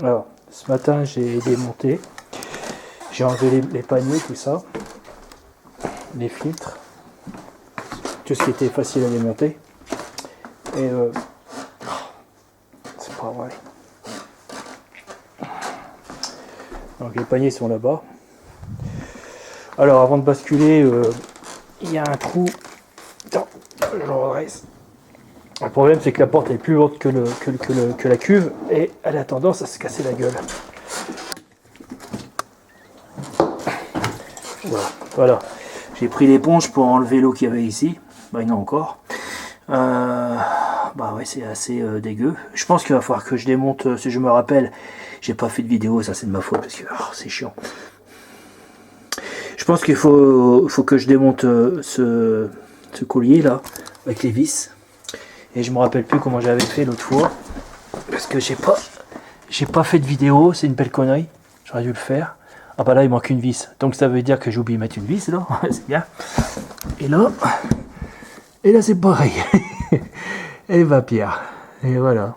Alors, ce matin, j'ai démonté. J'ai enlevé les paniers, tout ça. Les filtres. Tout ce qui était facile à démonter. Et c'est pas vrai. Donc les paniers sont là-bas. Alors avant de basculer, il y a un trou. Attends, je le redresse. Le problème c'est que la porte est plus haute que la cuve et elle a tendance à se casser la gueule. Voilà. J'ai pris l'éponge pour enlever l'eau qu'il y avait ici. Bah il y en a encore. Bah ouais, c'est assez dégueu. Je pense qu'il va falloir que je démonte, si je me rappelle. J'ai pas fait de vidéo, ça c'est de ma faute parce que c'est chiant. Je pense qu'il faut que je démonte ce collier là avec les vis. Et je me rappelle plus comment j'avais fait l'autre fois parce que j'ai pas fait de vidéo, c'est une belle connerie. J'aurais dû le faire. Ah bah là il manque une vis, donc ça veut dire que j'ai oublié de mettre une vis là, c'est bien. Et là c'est pareil. Et va Pierre. Et voilà.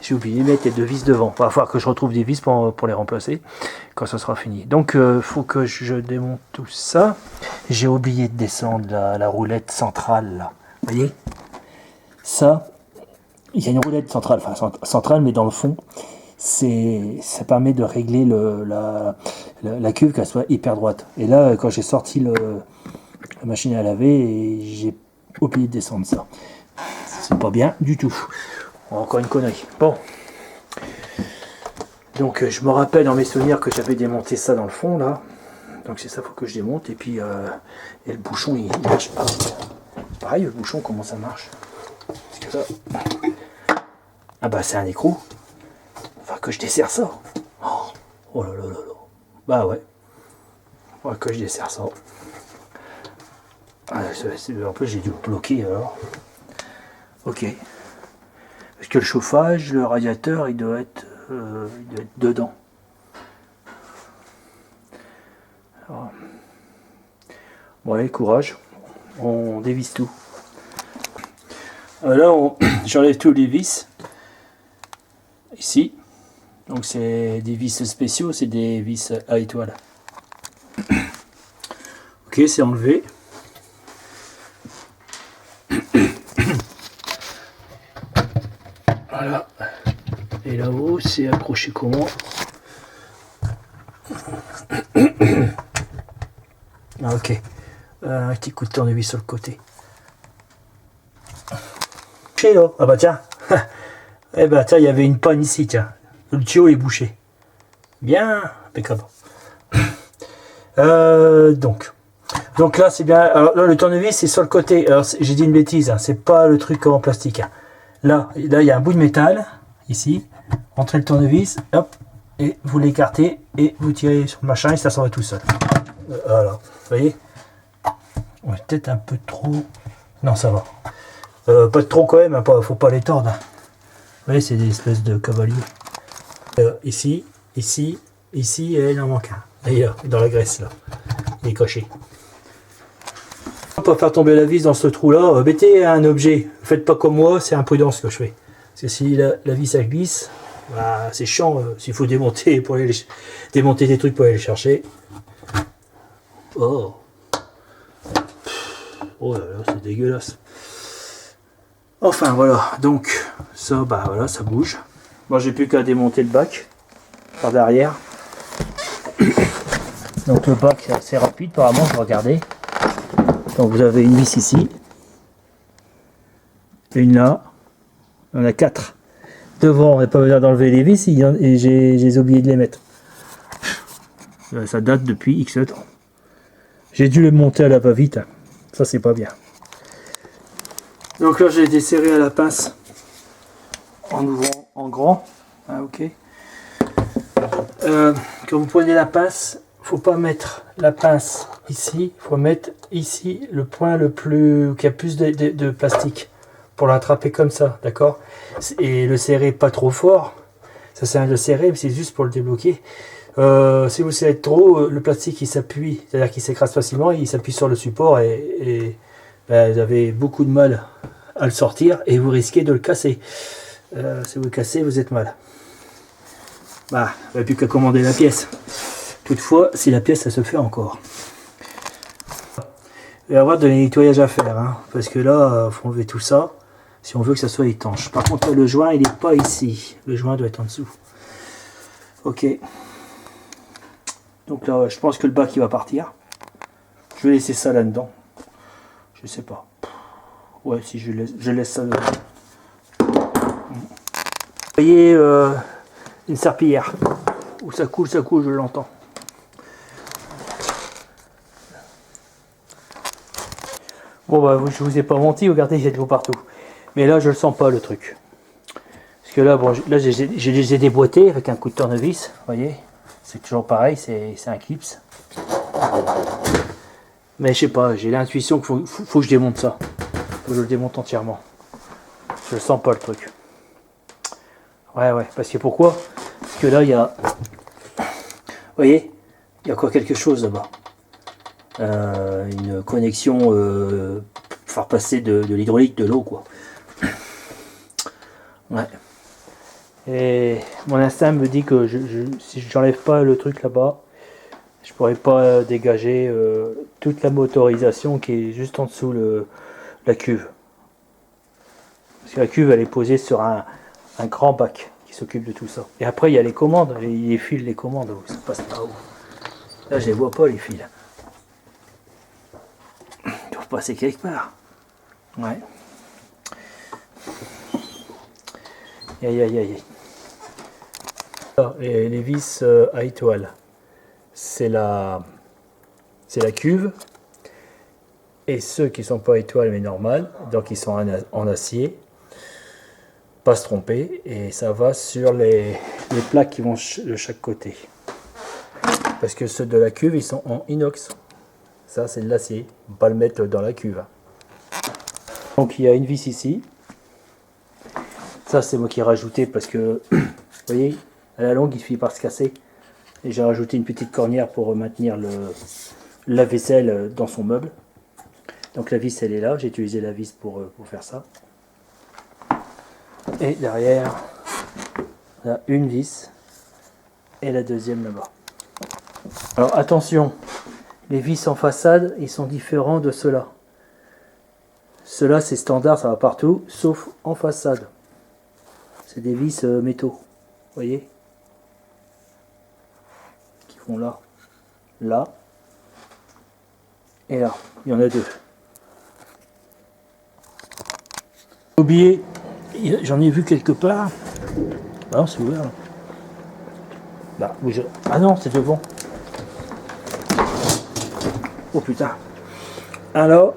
J'ai oublié de mettre les deux vis devant. Il va falloir que je retrouve des vis pour les remplacer quand ça sera fini. Donc faut que je démonte tout ça. J'ai oublié de descendre la roulette centrale là. Vous voyez? Ça, il y a une roulette centrale, enfin centrale mais dans le fond. Ça permet de régler la cuve qu'elle soit hyper droite. Et là, quand j'ai sorti la machine à laver, j'ai oublié de descendre ça. C'est pas bien du tout. Encore une connerie. Bon. Donc je me rappelle dans mes souvenirs que j'avais démonté ça dans le fond là. Donc c'est ça, faut que je démonte. Et puis et le bouchon il lâche pas. Pareil, le bouchon, comment ça marche? Parce que là... Ah bah c'est un écrou. Enfin que je desserre ça. Oh là là là là. Bah ouais. Ouais, que je desserre ça. Ah, en plus j'ai dû le bloquer alors. Ok. Parce que le chauffage, le radiateur, il doit être dedans. Alors, bon allez, courage. On dévisse tout. Là, j'enlève tous les vis. Ici. Donc c'est des vis spéciaux, c'est des vis à étoiles. Ok, c'est enlevé. Voilà. Et là-haut, c'est accroché comment? Ah, ok. Un petit coup de tournevis sur le côté. Ah bah tiens. Eh bah tiens, il y avait une panne ici, tiens. Le tuyau est bouché. Bien, impeccable. Donc là c'est bien. Alors là le tournevis c'est sur le côté. Alors j'ai dit une bêtise, hein, c'est pas le truc en plastique. Hein. Là il y a un bout de métal ici. Entrez le tournevis, hop, et vous l'écartez et vous tirez sur le machin et ça s'en va tout seul. Voilà, vous voyez. Ouais, peut-être un peu trop. Non, ça va. Pas de trop quand même. Hein, faut pas les tordre. Hein. Vous voyez, c'est des espèces de cavaliers. Ici, et il en manque un. D'ailleurs, dans la graisse là. Il est coché. Pour faire tomber la vis dans ce trou là, mettez un objet. Faites pas comme moi, c'est imprudent ce que je fais. Parce que si la vis elle glisse, bah, c'est chiant. S'il faut démonter pour aller démonter des trucs pour aller les chercher. Oh. Oh là là, c'est dégueulasse. Enfin voilà, donc ça, bah voilà, ça bouge. Moi j'ai plus qu'à démonter le bac par derrière. Donc le bac c'est assez rapide apparemment, je vais regarder. Donc vous avez une vis ici, une là, il y en a 4. Devant on n'a pas besoin d'enlever les vis et j'ai oublié de les mettre. Ça date depuis X temps. J'ai dû les monter à la va-vite, hein. Ça c'est pas bien. Donc là j'ai desserré à la pince en ouvrant en grand. Ah, ok. Quand vous prenez la pince, faut pas mettre la pince ici, faut mettre ici le point le plus qui a plus de plastique pour l'attraper comme ça, d'accord? Et le serrer pas trop fort, ça sert à le serrer, mais c'est juste pour le débloquer. Si vous serrez trop, le plastique il s'appuie, c'est-à-dire qu'il s'écrase facilement, il s'appuie sur le support et ben, vous avez beaucoup de mal à le sortir et vous risquez de le casser. Si vous cassez, vous êtes mal. Bah, il n'y a plus qu'à commander la pièce. Toutefois, si la pièce, ça se fait encore. Il va y avoir de nettoyage à faire, hein, parce que là, il faut enlever tout ça, si on veut que ça soit étanche. Par contre, le joint, il n'est pas ici. Le joint doit être en dessous. Ok. Donc là, je pense que le bac, il va partir. Je vais laisser ça là-dedans. Je sais pas. Ouais, si je laisse ça dedans. Vous voyez une serpillière. Où ça coule, je l'entends. Bon bah je vous ai pas menti, regardez, il y a de l'eau partout. Mais là je le sens pas le truc. Parce que là, bon, là je les ai déboîtés avec un coup de tournevis, vous voyez. C'est toujours pareil, c'est un clips. Mais je sais pas, j'ai l'intuition qu'il faut que je démonte ça. Faut que je le démonte entièrement. Je le sens pas le truc. Ouais, parce que pourquoi? Parce que là il y a... Vous voyez, il y a encore quelque chose là-bas. Une connexion faire passer de l'hydraulique, de l'eau, quoi. Ouais. Et mon instinct me dit que si j'enlève pas le truc là-bas, je pourrais pas dégager toute la motorisation qui est juste en dessous la cuve. Parce que la cuve, elle est posée sur un grand bac qui s'occupe de tout ça. Et après, il y a les commandes, les fils, les commandes, ça passe pas haut. Là, je les vois pas, les fils. Ils doivent passer quelque part. Ouais. Aïe. Et les vis à étoile, c'est la cuve. Et ceux qui sont pas étoiles mais normales, donc ils sont en acier. Pas se tromper, et ça va sur les plaques qui vont de chaque côté. Parce que ceux de la cuve, ils sont en inox. Ça, c'est de l'acier. On ne va pas le mettre dans la cuve. Donc, il y a une vis ici. Ça, c'est moi qui ai rajouté parce que, vous voyez, à la longue, il finit par se casser. Et j'ai rajouté une petite cornière pour maintenir la vaisselle dans son meuble. Donc, la vis, elle est là. J'ai utilisé la vis pour faire ça. Et derrière, on a une vis et la deuxième là-bas. Alors, attention. Les vis en façade, ils sont différents de ceux-là. Ceux-là, c'est standard, ça va partout, sauf en façade. C'est des vis métaux, vous voyez, qui font là, là, et là. Il y en a deux. Oublié, j'en ai vu quelque part. Ah non, c'est ouvert là. Bah, ah non, c'est devant. Oh putain. Alors.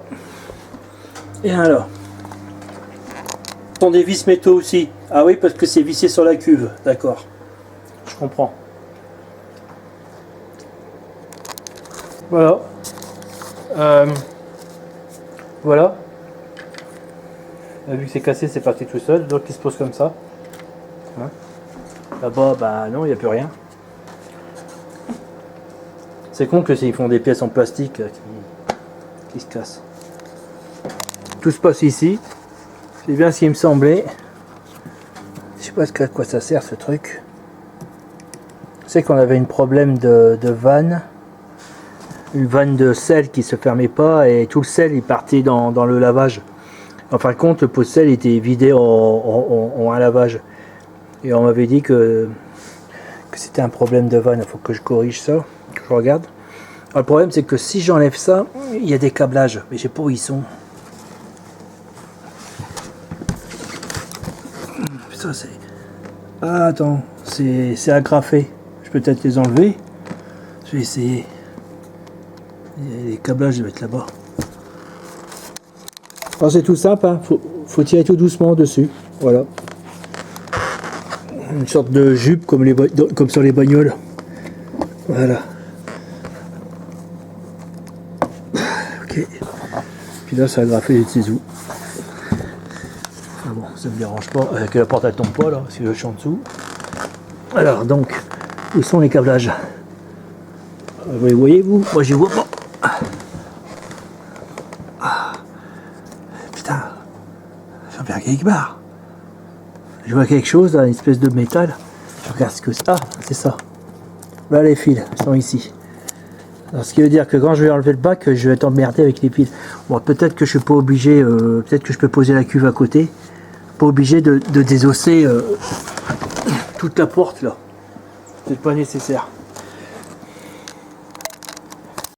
Et alors. Ce sont des vis métaux aussi. Ah oui, parce que c'est vissé sur la cuve. D'accord. Je comprends. Voilà. Voilà. Vu que c'est cassé, c'est parti tout seul. Donc il se pose comme ça. Hein. Là-bas, bah non, il n'y a plus rien. C'est con que s'ils font des pièces en plastique qui se cassent. Tout se passe ici. C'est bien ce qui me semblait. Je sais pas à quoi ça sert ce truc. Je sais qu'on avait un problème de vanne. Une vanne de sel qui se fermait pas et tout le sel il partait dans le lavage. En fin de compte, le pot de sel était vidé en un lavage. Et on m'avait dit que c'était un problème de vanne. Il faut que je corrige ça, que je regarde. Alors, le problème c'est que si j'enlève ça, il y a des câblages. Mais je sais pas où ils sont. Ça c'est... Ah attends, c'est agrafé. Je peux peut-être les enlever. Je vais essayer. Les câblages doivent être là-bas. Alors c'est tout simple, hein. Faut tirer tout doucement dessus. Voilà. Une sorte de jupe comme sur les bagnoles. Voilà. Ok. Puis là ça a agrafé les tisous. Ah bon, ça me dérange pas. Que la porte elle tombe pas là, parce que je suis en dessous. Alors donc, où sont les câblages? Vous voyez-vous? Moi j'y vois pas. Putain, j'en perds quelque part. Je vois quelque chose, là, une espèce de métal. Je regarde ce que c'est. Ah, c'est ça. Là, les fils sont ici. Alors, ce qui veut dire que quand je vais enlever le bac, je vais être emmerdé avec les fils. Bon, peut-être que je suis pas obligé, peut-être que je peux poser la cuve à côté. Pas obligé de désosser toute la porte là. C'est pas nécessaire.